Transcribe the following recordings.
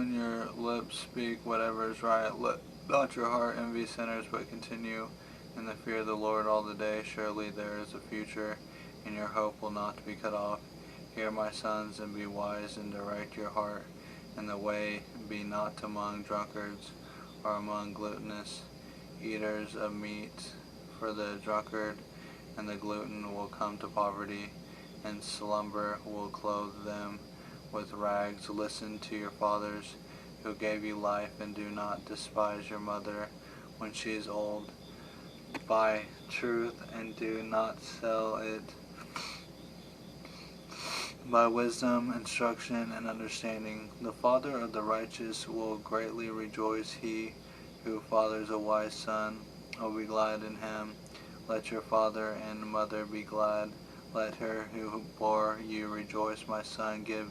when your lips speak whatever is right. Let not your heart envy sinners, but continue in the fear of the Lord all the day. Surely there is a future, and your hope will not be cut off. Hear, my sons, and be wise, and direct your heart in the way. Be not among drunkards, or among gluttonous eaters of meat, for the drunkard and the glutton will come to poverty, and slumber will clothe them with rags. Listen to your fathers, who gave you life, and do not despise your mother when she is old. Buy truth, and do not sell it. By wisdom, instruction, and understanding, the father of the righteous will greatly rejoice. He who fathers a wise son will be glad in him. Let your father and mother be glad. Let her who bore you rejoice. My son, give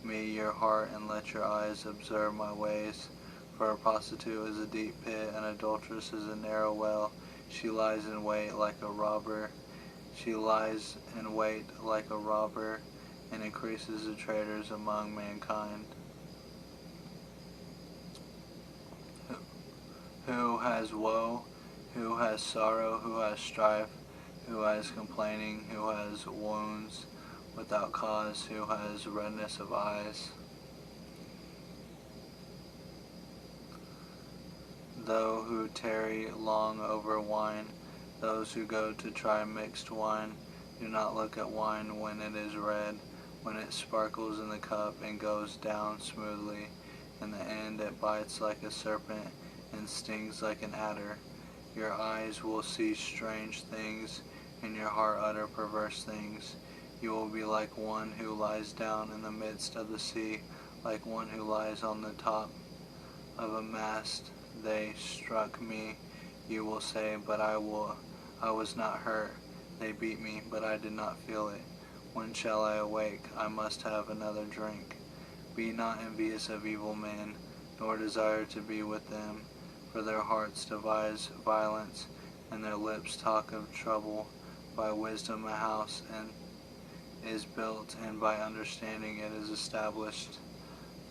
me your heart, and let your eyes observe my ways. For a prostitute is a deep pit, an adulteress is a narrow well. She lies in wait like a robber. She lies in wait like a robber, and increases the traitors among mankind. Who has woe? Who has sorrow? Who has strife? Who has complaining? Who has wounds without cause? Who has redness of eyes? Those who tarry long over wine, those who go to try mixed wine, do not look at wine when it is red, when it sparkles in the cup and goes down smoothly. In the end it bites like a serpent and stings like an adder. Your eyes will see strange things, and your heart utter perverse things. You will be like one who lies down in the midst of the sea, like one who lies on the top of a mast. They struck me, you will say, but I was not hurt. They beat me, but I did not feel it. When shall I awake? I must have another drink. Be not envious of evil men, nor desire to be with them, for their hearts devise violence, and their lips talk of trouble. By wisdom a house is built, and by understanding it is established.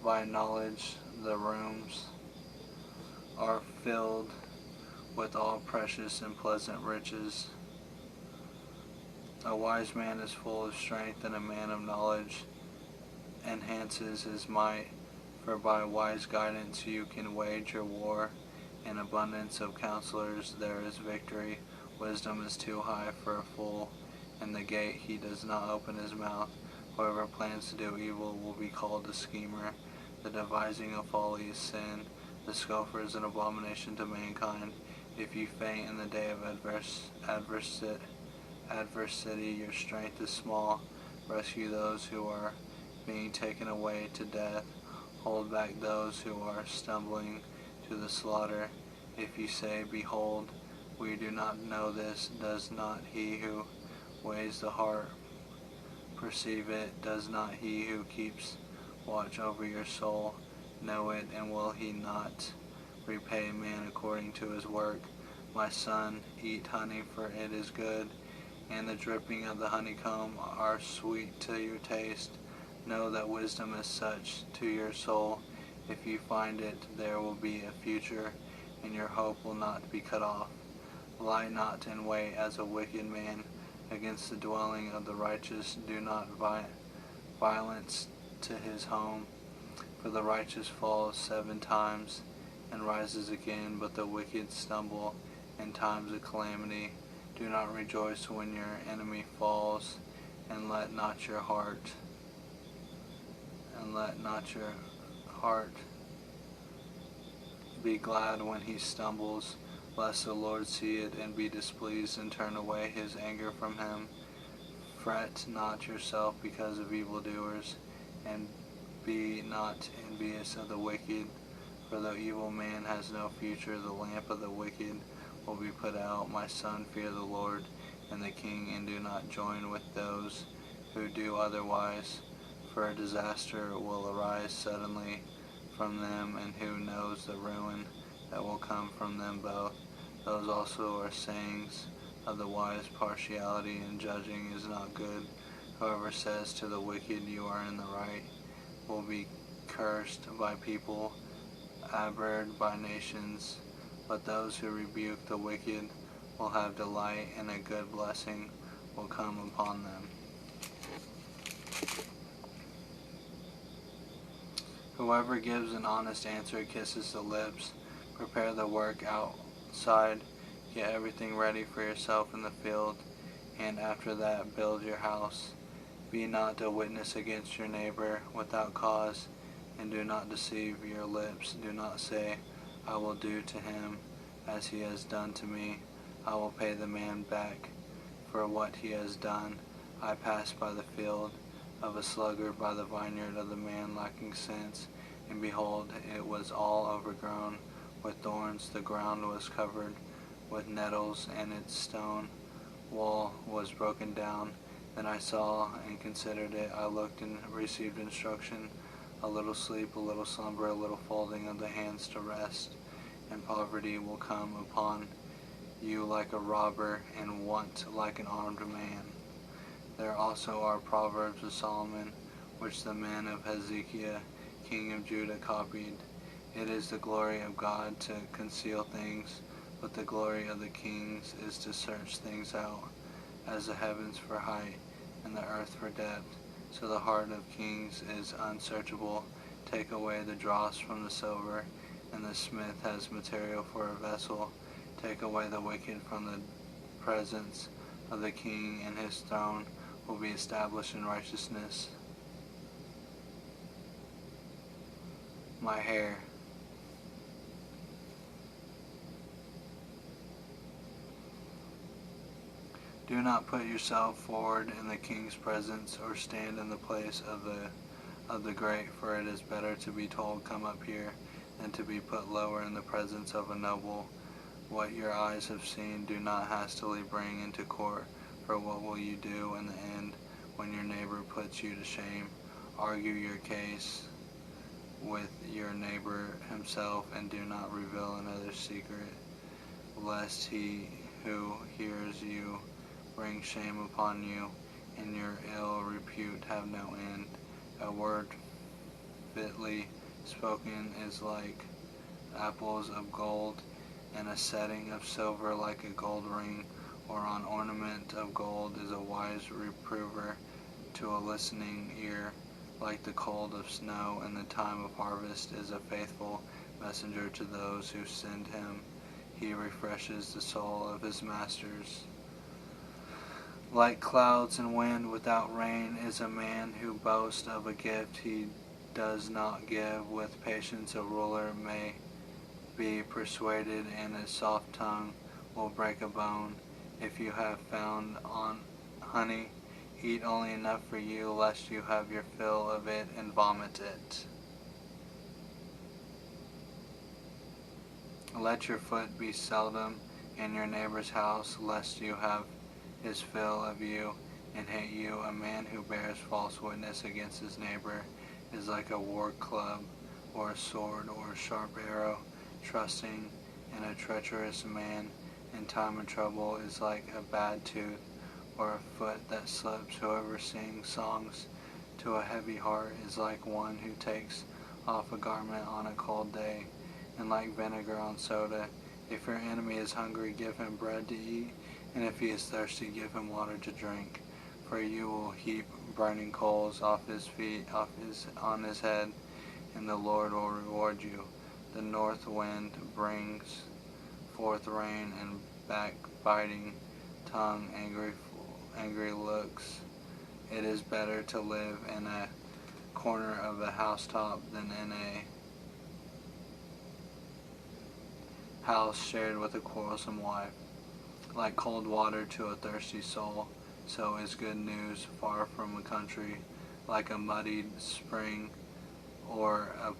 By knowledge the rooms are filled with all precious and pleasant riches. A wise man is full of strength, and a man of knowledge enhances his might. For by wise guidance you can wage your war. In abundance of counselors there is victory. Wisdom is too high for a fool. In the gate he does not open his mouth. Whoever plans to do evil will be called a schemer. The devising of folly is sin. The scoffer is an abomination to mankind. If you faint in the day of adversity, your strength is small. Rescue those who are being taken away to death. Hold back those who are stumbling to the slaughter. If you say, behold, we do not know this, does not he who weighs the heart perceive it? Does not he who keeps watch over your soul know it? And will he not repay man according to his work? My son, eat honey, for it is good, and the dripping of the honeycomb are sweet to your taste. Know that wisdom is such to your soul. If you find it, there will be a future, and your hope will not be cut off. Lie not in wait as a wicked man against the dwelling of the righteous. Do not violence to his home. For the righteous falls 7 times and rises again, but the wicked stumble in times of calamity. Do not rejoice when your enemy falls, and let not your heart be glad when he stumbles, lest the Lord see it and be displeased and turn away his anger from him. Fret not yourself because of evildoers, and be not envious of the wicked, for the evil man has no future. The lamp of the wicked will be put out. My son, fear the Lord and the king, and do not join with those who do otherwise, for a disaster will arise suddenly from them, and who knows the ruin that will come from them both. Those also are sayings of the wise. Partiality in judging is not good. Whoever says to the wicked, you are in the right, will be cursed by people, abhorred by nations, but those who rebuke the wicked will have delight, and a good blessing will come upon them. Whoever gives an honest answer kisses the lips. Prepare the work outside, get everything ready for yourself in the field, and after that build your house. Be not a witness against your neighbor without cause, and do not deceive your lips. Do not say, I will do to him as he has done to me. I will pay the man back for what he has done. I passed by the field of a sluggard, by the vineyard of the man lacking sense, and behold, it was all overgrown with thorns. The ground was covered with nettles, and its stone wall was broken down. Then I saw and considered it. I looked and received instruction. A little sleep, a little slumber, a little folding of the hands to rest, and poverty will come upon you like a robber, and want like an armed man. There also are Proverbs of Solomon, which the men of Hezekiah, king of Judah, copied. It is the glory of God to conceal things, but the glory of the kings is to search things out. As the heavens for height, and the earth for depth, so the heart of kings is unsearchable. Take away the dross from the silver, and the smith has material for a vessel. Take away the wicked from the presence of the king, and his throne will be established in righteousness. My hair. Do not put yourself forward in the king's presence, or stand in the place of the great, for it is better to be told, come up here, than to be put lower in the presence of a noble. What your eyes have seen, do not hastily bring into court, for what will you do in the end when your neighbor puts you to shame? Argue your case with your neighbor himself, and do not reveal another's secret, lest he who hears you bring shame upon you, and your ill repute have no end. A word fitly spoken is like apples of gold, and a setting of silver like a gold ring, or an ornament of gold is a wise reprover to a listening ear. Like the cold of snow in the time of harvest is a faithful messenger to those who send him. He refreshes the soul of his masters. Like clouds and wind without rain is a man who boasts of a gift he does not give. With patience a ruler may be persuaded, and a soft tongue will break a bone. If you have found on honey, eat only enough for you, lest you have your fill of it and vomit it. Let your foot be seldom in your neighbor's house, lest you have his fill of you and hate you. A man who bears false witness against his neighbor is like a war club, or a sword, or a sharp arrow. Trusting in a treacherous man in time of trouble is like a bad tooth, or a foot that slips. Whoever sings songs to a heavy heart is like one who takes off a garment on a cold day, and like vinegar on soda. If your enemy is hungry, give him bread to eat, and if he is thirsty, give him water to drink. For you will heap burning coals off his feet, on his head, and the Lord will reward you. The north wind brings forth rain, and backbiting tongue, angry looks. It is better to live in a corner of a housetop than in a house shared with a quarrelsome wife. Like cold water to a thirsty soul, so is good news far from a country. Like a muddied spring or a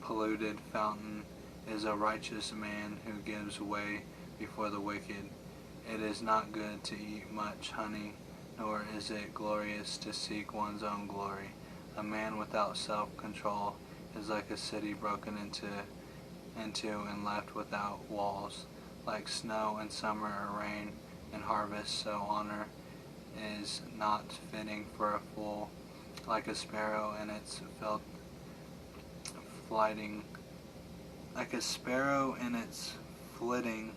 polluted fountain is a righteous man who gives way before the wicked. It is not good to eat much honey, nor is it glorious to seek one's own glory. A man without self-control is like a city broken into and left without walls. Like snow in summer, or rain in harvest, so honor is not fitting for a fool. Like a sparrow in its flighting, like a sparrow in its flitting,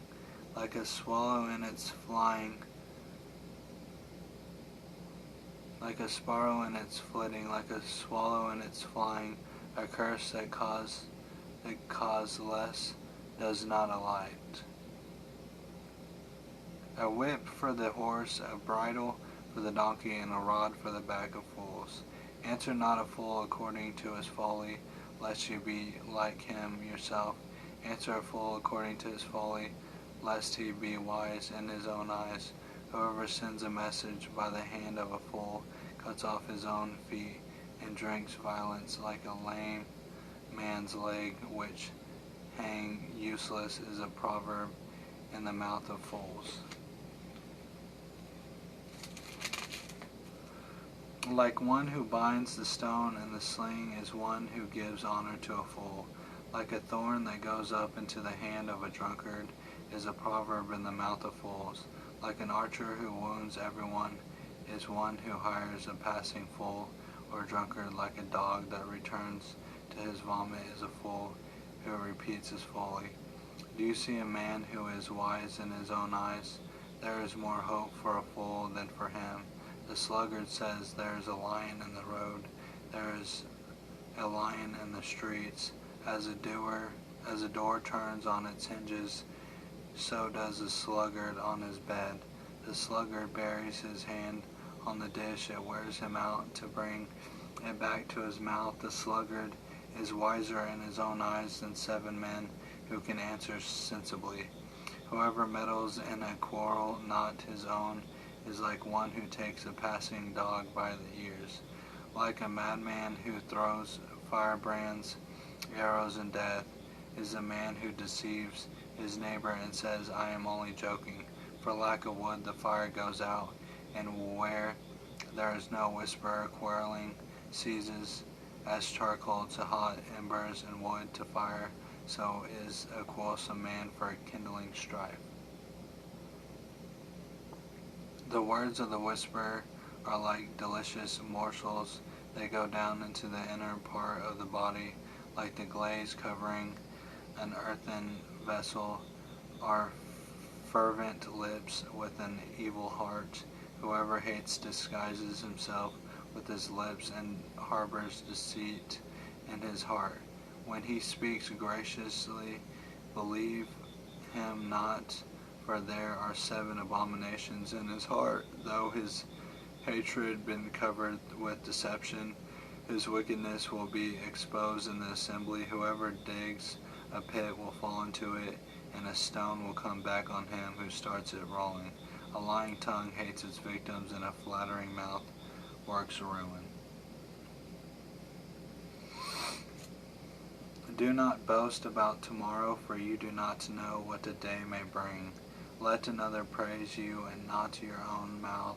like a swallow in its flying, like a sparrow in its flitting, like a swallow in its flying, a curse that cause less does not alight. A whip for the horse, a bridle for the donkey, and a rod for the back of fools. Answer not a fool according to his folly, lest you be like him yourself. Answer a fool according to his folly, lest he be wise in his own eyes. Whoever sends a message by the hand of a fool cuts off his own feet, and drinks violence like a lame man's leg, which hang useless is a proverb in the mouth of fools. Like one who binds the stone in the sling is one who gives honor to a fool. Like a thorn that goes up into the hand of a drunkard is a proverb in the mouth of fools. Like an archer who wounds everyone is one who hires a passing fool or drunkard. Like a dog that returns to his vomit is a fool who repeats his folly. Do you see a man who is wise in his own eyes? There is more hope for a fool than for him. The sluggard says, there is a lion in the road, there is a lion in the streets. As a door turns on its hinges, so does the sluggard on his bed. The sluggard buries his hand on the dish, it wears him out to bring it back to his mouth. The sluggard is wiser in his own eyes than 7 men who can answer sensibly. Whoever meddles in a quarrel not his own is like one who takes a passing dog by the ears. Like a madman who throws firebrands, arrows, and death is a man who deceives his neighbor and says, I am only joking. For lack of wood the fire goes out, and where there is no whisper, quarreling ceases. As charcoal to hot embers and wood to fire, so is a quarrelsome man for kindling strife. The words of the whisperer are like delicious morsels. They go down into the inner part of the body, like the glaze covering an earthen vessel. Are fervent lips with an evil heart. Whoever hates disguises himself with his lips and harbors deceit in his heart. When he speaks graciously, believe him not, for there are 7 abominations in his heart. Though his hatred been covered with deception, his wickedness will be exposed in the assembly. Whoever digs a pit will fall into it, and a stone will come back on him who starts it rolling. A lying tongue hates its victims, and a flattering mouth works ruin. Do not boast about tomorrow, for you do not know what the day may bring. Let another praise you, and not your own mouth,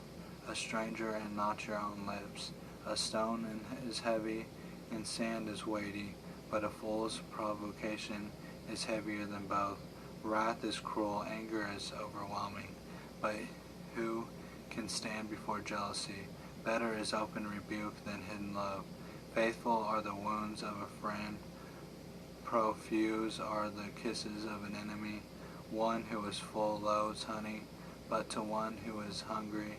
a stranger, and not your own lips. A stone is heavy, and sand is weighty, but a fool's provocation is heavier than both. Wrath is cruel, anger is overwhelming, but who can stand before jealousy? Better is open rebuke than hidden love. Faithful are the wounds of a friend, profuse are the kisses of an enemy. One who is full loathes honey, but to one who is hungry,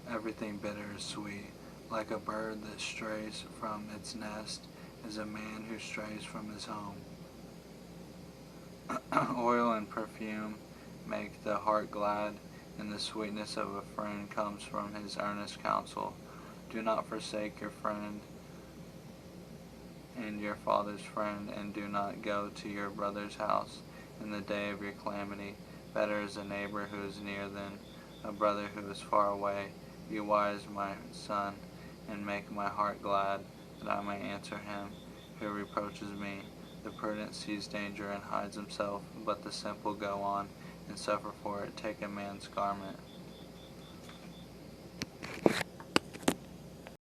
everything bitter is sweet. Like a bird that strays from its nest is a man who strays from his home. Oil and perfume make the heart glad, and the sweetness of a friend comes from his earnest counsel. Do not forsake your friend and your father's friend, and do not go to your brother's house in the day of your calamity. Better is a neighbor who is near than a brother who is far away. Be wise, my son, and make my heart glad, that I may answer him who reproaches me. The prudent sees danger and hides himself, but the simple go on and suffer for it. Take a man's garment